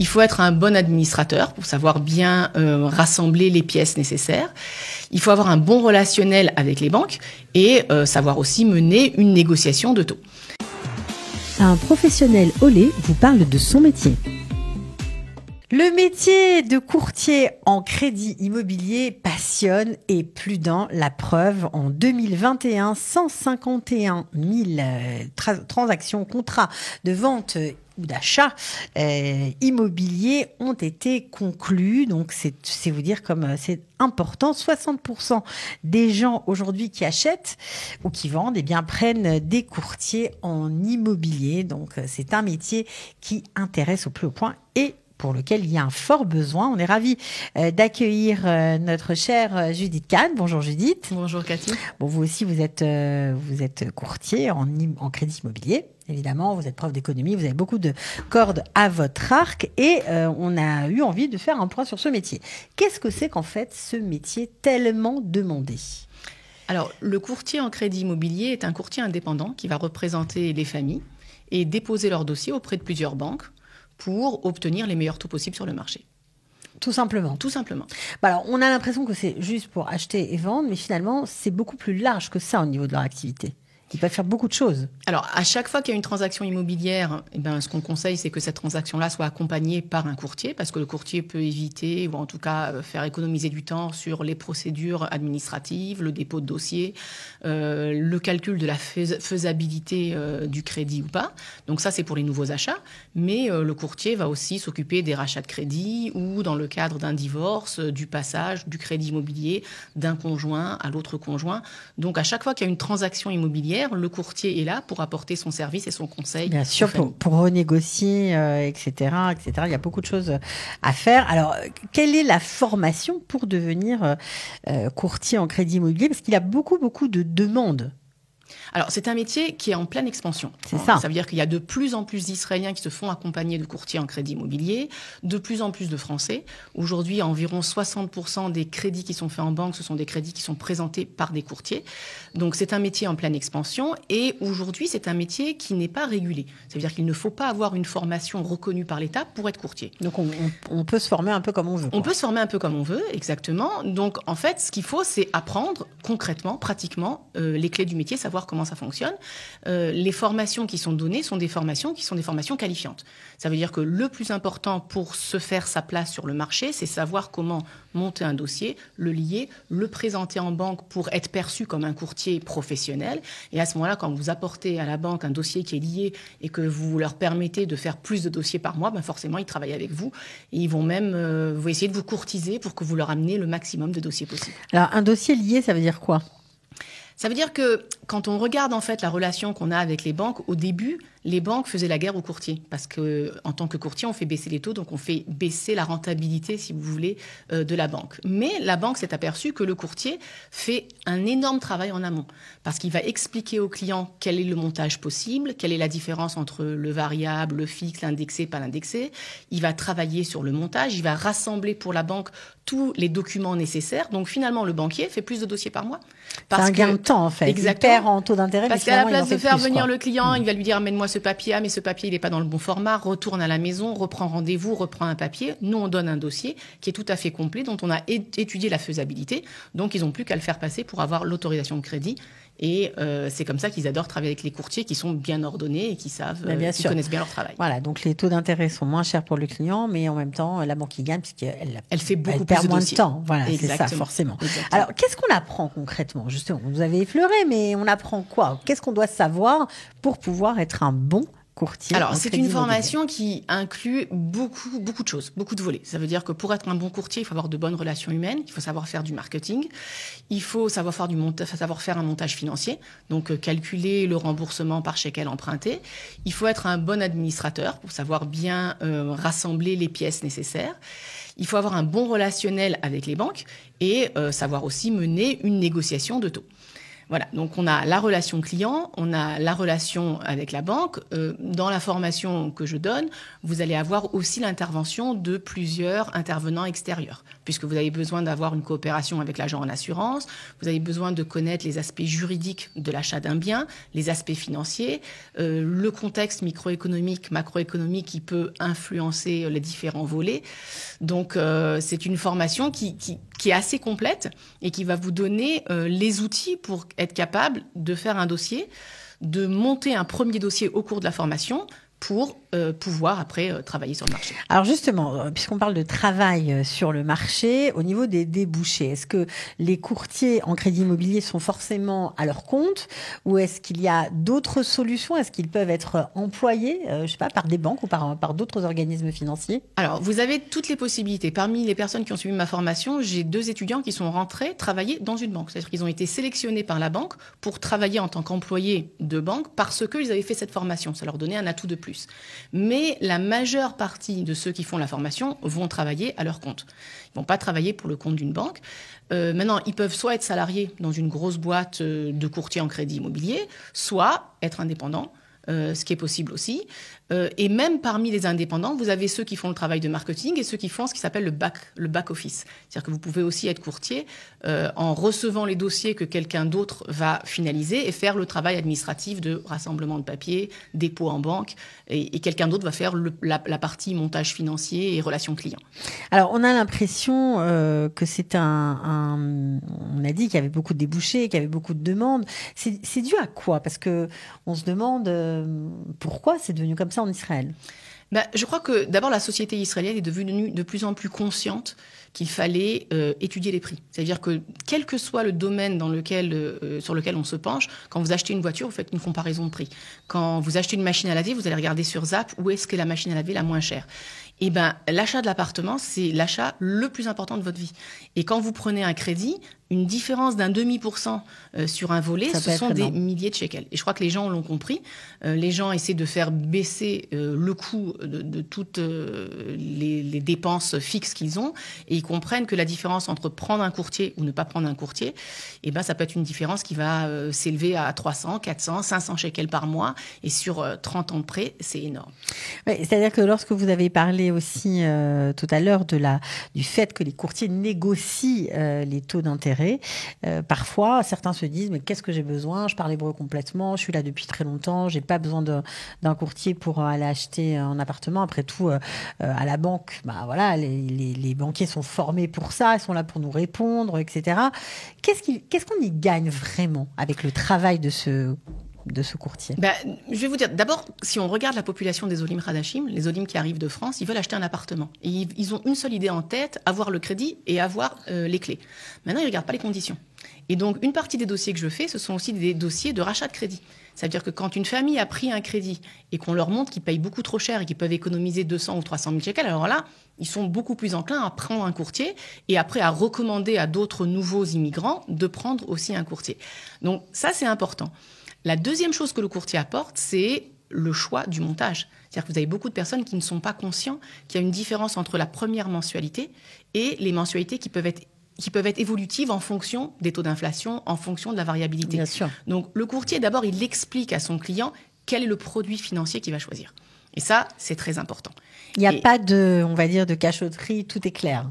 Il faut être un bon administrateur pour savoir bien rassembler les pièces nécessaires. Il faut avoir un bon relationnel avec les banques et savoir aussi mener une négociation de taux. Un professionnel au lait vous parle de son métier. Le métier de courtier en crédit immobilier passionne et plus d'un. La preuve, en 2021, 151 000 transactions, contrats de vente ou d'achat immobilier ont été conclus. Donc, c'est vous dire comme c'est important. 60% des gens aujourd'hui qui achètent ou qui vendent, eh bien, prennent des courtiers en immobilier. Donc, c'est un métier qui intéresse au plus haut point et pour lequel il y a un fort besoin. On est ravis d'accueillir notre chère Judith Kahn. Bonjour Judith. Bonjour Cathy. Bon, vous aussi, vous êtes courtier en crédit immobilier. Évidemment, vous êtes prof d'économie, vous avez beaucoup de cordes à votre arc et on a eu envie de faire un point sur ce métier. Qu'est-ce que c'est qu'en fait ce métier tellement demandé ? Alors, le courtier en crédit immobilier est un courtier indépendant qui va représenter les familles et déposer leur dossier auprès de plusieurs banques pour obtenir les meilleurs taux possibles sur le marché. Tout simplement. Tout simplement. Alors, on a l'impression que c'est juste pour acheter et vendre, mais finalement, c'est beaucoup plus large que ça au niveau de leur activité. Ils peuvent faire beaucoup de choses. Alors, à chaque fois qu'il y a une transaction immobilière, eh ben, ce qu'on conseille, c'est que cette transaction-là soit accompagnée par un courtier, parce que le courtier peut éviter, ou en tout cas faire économiser du temps sur les procédures administratives, le dépôt de dossier, le calcul de la faisabilité du crédit ou pas. Donc ça, c'est pour les nouveaux achats. Mais le courtier va aussi s'occuper des rachats de crédit ou, dans le cadre d'un divorce, du passage du crédit immobilier d'un conjoint à l'autre conjoint. Donc, à chaque fois qu'il y a une transaction immobilière, le courtier est là pour apporter son service et son conseil. Bien sûr, pour renégocier, etc., etc. Il y a beaucoup de choses à faire. Alors, quelle est la formation pour devenir courtier en crédit immobilier ? Parce qu'il y a beaucoup, beaucoup de demandes. Alors, c'est un métier qui est en pleine expansion. C'est ça. Ça veut dire qu'il y a de plus en plus d'Israéliens qui se font accompagner de courtiers en crédit immobilier, de plus en plus de Français. Aujourd'hui, environ 60% des crédits qui sont faits en banque, ce sont des crédits qui sont présentés par des courtiers. Donc, c'est un métier en pleine expansion. Et aujourd'hui, c'est un métier qui n'est pas régulé. Ça veut dire qu'il ne faut pas avoir une formation reconnue par l'État pour être courtier. Donc, on peut se former un peu comme on veut. On peut se former un peu comme on veut, exactement. Donc, en fait, ce qu'il faut, c'est apprendre concrètement, pratiquement, les clés du métier, savoir comment ça fonctionne. Les formations qui sont données sont des formations qualifiantes. Ça veut dire que le plus important pour se faire sa place sur le marché, c'est savoir comment monter un dossier, le lier, le présenter en banque pour être perçu comme un courtier professionnel. Et à ce moment-là, quand vous apportez à la banque un dossier qui est lié et que vous leur permettez de faire plus de dossiers par mois, ben forcément, ils travaillent avec vous et ils vont même vous essayer de vous courtiser pour que vous leur ameniez le maximum de dossiers possible. Alors, un dossier lié, ça veut dire quoi ? Ça veut dire que quand on regarde en fait la relation qu'on a avec les banques, au début, les banques faisaient la guerre aux courtiers parce que en tant que courtier, on fait baisser les taux, donc on fait baisser la rentabilité, si vous voulez, de la banque. Mais la banque s'est aperçue que le courtier fait un énorme travail en amont parce qu'il va expliquer au client quel est le montage possible, quelle est la différence entre le variable, le fixe, l'indexé, pas l'indexé. Il va travailler sur le montage, il va rassembler pour la banque tous les documents nécessaires. Donc finalement, le banquier fait plus de dossiers par mois. C'est un gain de temps en fait. Exactement. Il perd en taux d'intérêt. Parce qu'à la place de faire venir le client, il va lui dire amène-moi ce papier, mais ce papier il n'est pas dans le bon format, retourne à la maison, reprend rendez-vous, reprend un papier. Nous on donne un dossier qui est tout à fait complet, dont on a étudié la faisabilité. Donc ils n'ont plus qu'à le faire passer pour avoir l'autorisation de crédit. Et c'est comme ça qu'ils adorent travailler avec les courtiers qui sont bien ordonnés et qui savent, qui connaissent bien leur travail. Voilà, donc les taux d'intérêt sont moins chers pour le client, mais en même temps, la banque y gagne puisqu'elle fait beaucoup perd plus de moins dossiers. de temps. Voilà, c'est ça, Exactement. forcément. Exactement. Alors, qu'est-ce qu'on apprend concrètement, justement ? Vous avez effleuré, mais on apprend quoi ? Qu'est-ce qu'on doit savoir pour pouvoir être un bon courtier? Alors, c'est une formation qui inclut beaucoup de choses, beaucoup de volets. Ça veut dire que pour être un bon courtier, il faut avoir de bonnes relations humaines, il faut savoir faire du marketing, il faut savoir faire un montage financier, donc calculer le remboursement par chèque emprunté. Il faut être un bon administrateur pour savoir bien rassembler les pièces nécessaires. Il faut avoir un bon relationnel avec les banques et savoir aussi mener une négociation de taux. Voilà, donc on a la relation client, on a la relation avec la banque. Dans la formation que je donne, vous allez avoir aussi l'intervention de plusieurs intervenants extérieurs, puisque vous avez besoin d'avoir une coopération avec l'agent en assurance, vous avez besoin de connaître les aspects juridiques de l'achat d'un bien, les aspects financiers, le contexte microéconomique, macroéconomique qui peut influencer les différents volets. Donc c'est une formation qui est assez complète et qui va vous donner les outils pour être capable de faire un dossier, de monter un premier dossier au cours de la formation pour pouvoir après travailler sur le marché. Alors justement, puisqu'on parle de travail sur le marché, au niveau des débouchés, est-ce que les courtiers en crédit immobilier sont forcément à leur compte ou est-ce qu'il y a d'autres solutions? Est-ce qu'ils peuvent être employés, je sais pas, par des banques ou par d'autres organismes financiers? Alors, vous avez toutes les possibilités. Parmi les personnes qui ont suivi ma formation, j'ai 2 étudiants qui sont rentrés travailler dans une banque. C'est-à-dire qu'ils ont été sélectionnés par la banque pour travailler en tant qu'employés de banque parce qu'ils avaient fait cette formation. Ça leur donnait un atout de plus. Mais la majeure partie de ceux qui font la formation vont travailler à leur compte. Ils ne vont pas travailler pour le compte d'une banque. Maintenant, ils peuvent soit être salariés dans une grosse boîte de courtier en crédit immobilier, soit être indépendants, ce qui est possible aussi. Et même parmi les indépendants, vous avez ceux qui font le travail de marketing et ceux qui font ce qui s'appelle le back office. C'est-à-dire que vous pouvez aussi être courtier en recevant les dossiers que quelqu'un d'autre va finaliser et faire le travail administratif de rassemblement de papiers, dépôt en banque, et quelqu'un d'autre va faire la partie montage financier et relations clients. Alors, on a l'impression que c'est on a dit qu'il y avait beaucoup de débouchés, qu'il y avait beaucoup de demandes. C'est dû à quoi? Parce que on se demande pourquoi c'est devenu comme ça en Israël. Je crois que d'abord la société israélienne est devenue de plus en plus consciente qu'il fallait étudier les prix. C'est-à-dire que quel que soit le domaine sur lequel on se penche, quand vous achetez une voiture, vous faites une comparaison de prix. Quand vous achetez une machine à laver, vous allez regarder sur Zap où est-ce qu'est la machine à laver la moins chère. Et l'achat de l'appartement, c'est l'achat le plus important de votre vie. Et quand vous prenez un crédit, une différence d'0,5% sur un volet, ce sont des milliers de shekels. Et je crois que les gens l'ont compris. Les gens essaient de faire baisser le coût de toutes les dépenses fixes qu'ils ont. Et ils comprennent que la différence entre prendre un courtier ou ne pas prendre un courtier, ça peut être une différence qui va s'élever à 300, 400, 500 shekels par mois. Et sur 30 ans de prêt, c'est énorme. Oui, c'est-à-dire que lorsque vous avez parlé aussi tout à l'heure du fait que les courtiers négocient les taux d'intérêt, parfois, certains se disent « mais qu'est-ce que j'ai besoin? Je parle hébreu complètement, je suis là depuis très longtemps, j'ai pas besoin d'un courtier pour aller acheter un appartement. Après tout, à la banque, les banquiers sont formés pour ça, ils sont là pour nous répondre, etc. » Qu'est-ce qu'on y gagne vraiment avec le travail de ce courtier? Je vais vous dire, d'abord, si on regarde la population des Olim Hadashim, les Olim qui arrivent de France, ils veulent acheter un appartement. Et ils ont une seule idée en tête, avoir le crédit et avoir les clés. Maintenant, ils ne regardent pas les conditions. Et donc, une partie des dossiers que je fais, ce sont aussi des dossiers de rachat de crédit. Ça veut dire que quand une famille a pris un crédit et qu'on leur montre qu'ils payent beaucoup trop cher et qu'ils peuvent économiser 200 ou 300 000 shekels, alors là, ils sont beaucoup plus enclins à prendre un courtier et après à recommander à d'autres nouveaux immigrants de prendre aussi un courtier. Donc, ça, c'est important. La deuxième chose que le courtier apporte, c'est le choix du montage. C'est-à-dire que vous avez beaucoup de personnes qui ne sont pas conscients qu'il y a une différence entre la première mensualité et les mensualités qui peuvent être évolutives en fonction des taux d'inflation, en fonction de la variabilité. Bien sûr. Donc le courtier, d'abord, il explique à son client quel est le produit financier qu'il va choisir. Et ça, c'est très important. Il n'y a pas de cachotterie, tout est clair.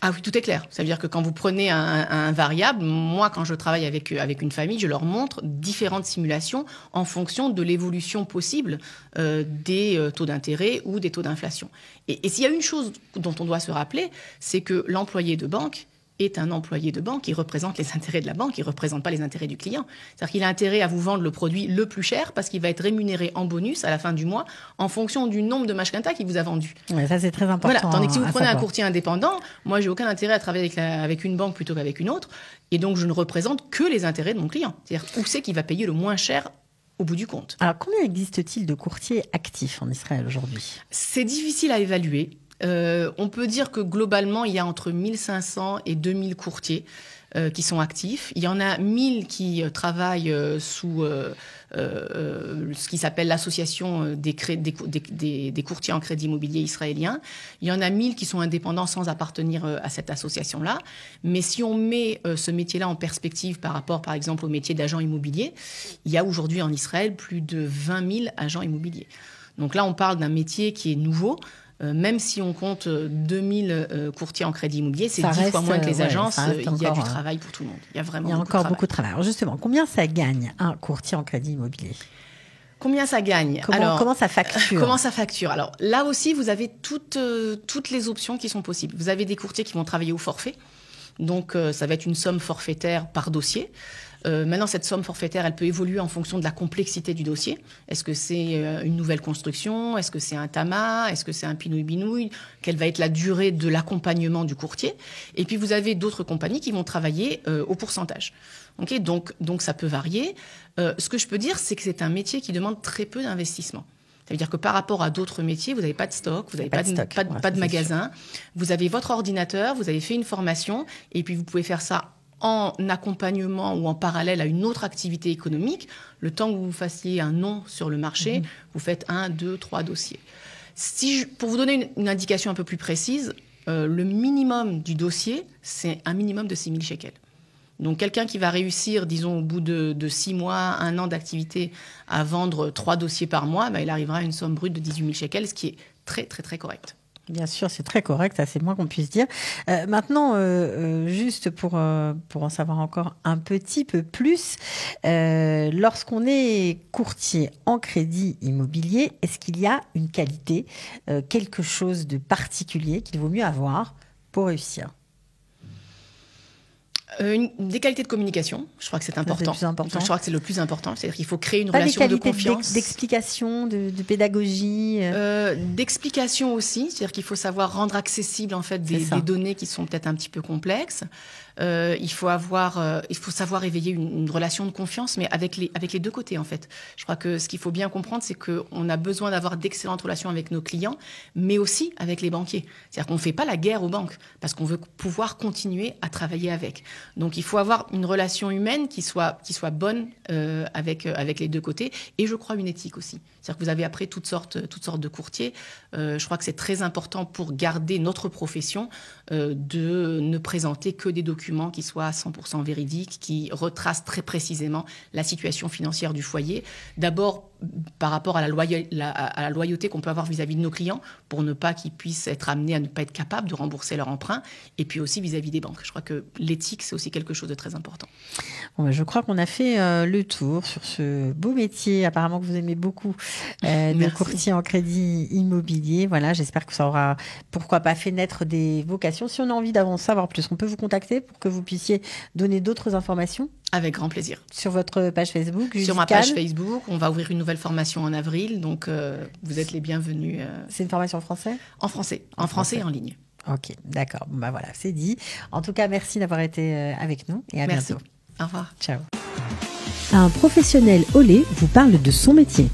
Ah oui, tout est clair. Ça veut dire que quand vous prenez un variable, moi, quand je travaille avec une famille, je leur montre différentes simulations en fonction de l'évolution possible des taux d'intérêt ou des taux d'inflation. Et s'il y a une chose dont on doit se rappeler, c'est que l'employé de banque est un employé de banque, il représente les intérêts de la banque, il ne représente pas les intérêts du client. C'est-à-dire qu'il a intérêt à vous vendre le produit le plus cher parce qu'il va être rémunéré en bonus à la fin du mois en fonction du nombre de mashkenta qu'il vous a vendu. Ouais, ça, c'est très important. Voilà. Tandis que si vous prenez un courtier indépendant, moi, j'ai aucun intérêt à travailler avec une banque plutôt qu'avec une autre. Et donc, je ne représente que les intérêts de mon client. C'est-à-dire où c'est qu'il va payer le moins cher au bout du compte. Alors, combien existe-t-il de courtiers actifs en Israël aujourd'hui? C'est difficile à évaluer. On peut dire que globalement, il y a entre 1500 et 2000 courtiers. qui sont actifs. Il y en a 1000 qui travaillent sous ce qui s'appelle l'association des courtiers en crédit immobilier israélien. Il y en a 1000 qui sont indépendants sans appartenir à cette association-là. Mais si on met ce métier-là en perspective par rapport, par exemple, au métier d'agent immobilier, il y a aujourd'hui en Israël plus de 20 000 agents immobiliers. Donc là, on parle d'un métier qui est nouveau. Même si on compte 2000 courtiers en crédit immobilier, c'est 10 fois moins que les agences. Il y a du travail pour tout le monde. Il y a vraiment beaucoup de travail. Alors justement, combien ça gagne un courtier en crédit immobilier ? Combien ça gagne ? Comment ça facture ? Comment ça facture ? Alors là aussi, vous avez toutes les options qui sont possibles. Vous avez des courtiers qui vont travailler au forfait. Donc ça va être une somme forfaitaire par dossier. Maintenant, cette somme forfaitaire, elle peut évoluer en fonction de la complexité du dossier. Est-ce que c'est une nouvelle construction ? Est-ce que c'est un tamas ? Est-ce que c'est un pinouille-binouille ? Quelle va être la durée de l'accompagnement du courtier ? Et puis, vous avez d'autres compagnies qui vont travailler au pourcentage. Okay, donc, ça peut varier. Ce que je peux dire, c'est que c'est un métier qui demande très peu d'investissement. Ça veut dire que par rapport à d'autres métiers, vous n'avez pas de stock, vous n'avez pas de magasin, vous avez votre ordinateur, vous avez fait une formation, et puis vous pouvez faire ça en accompagnement ou en parallèle à une autre activité économique. Le temps que vous fassiez un nom sur le marché, vous faites 1, 2, 3 dossiers. Pour vous donner une indication un peu plus précise, le minimum du dossier, c'est un minimum de 6 000 shekels. Donc, quelqu'un qui va réussir, disons, au bout de 6 mois, 1 an d'activité, à vendre 3 dossiers par mois, il arrivera à une somme brute de 18 000 shekels, ce qui est très, très, très correct. Bien sûr, c'est très correct, ça c'est le moins qu'on puisse dire. Maintenant, juste pour en savoir encore un petit peu plus, lorsqu'on est courtier en crédit immobilier, est-ce qu'il y a une qualité, quelque chose de particulier qu'il vaut mieux avoir pour réussir ? Des qualités de communication, je crois que c'est important. C'est le plus important. Je crois que c'est le plus important. C'est-à-dire qu'il faut créer une relation de confiance. D'explication, de pédagogie. D'explication aussi, c'est-à-dire qu'il faut savoir rendre accessible en fait des données qui sont peut-être un petit peu complexes. Il faut savoir éveiller une relation de confiance, mais avec les deux côtés en fait. Je crois que ce qu'il faut bien comprendre, c'est qu'on a besoin d'avoir d'excellentes relations avec nos clients, mais aussi avec les banquiers. C'est-à-dire qu'on ne fait pas la guerre aux banques parce qu'on veut pouvoir continuer à travailler avec. Donc il faut avoir une relation humaine qui soit bonne avec les deux côtés, et je crois une éthique aussi. C'est-à-dire que vous avez après toutes sortes de courtiers. Je crois que c'est très important pour garder notre profession de ne présenter que des documents qui soient 100% véridiques, qui retracent très précisément la situation financière du foyer. D'abord, par rapport à la loyauté qu'on peut avoir vis-à-vis de nos clients, pour ne pas qu'ils puissent être amenés à ne pas être capables de rembourser leur emprunt, et puis aussi vis-à-vis des banques. Je crois que l'éthique, c'est aussi quelque chose de très important. Bon, je crois qu'on a fait le tour sur ce beau métier, apparemment que vous aimez beaucoup, de courtier en crédit immobilier. Voilà, j'espère que ça aura, pourquoi pas, fait naître des vocations. Si on a envie d'en savoir plus, on peut vous contacter pour que vous puissiez donner d'autres informations ? Avec grand plaisir. Sur votre page Facebook, Sur ma page Facebook, on va ouvrir une nouvelle formation en avril, donc vous êtes les bienvenus. C'est une formation en français ? En français et en ligne. Ok, d'accord. Bon, voilà, c'est dit. En tout cas, merci d'avoir été avec nous et à bientôt. Au revoir. Ciao. Un professionnel Olé vous parle de son métier.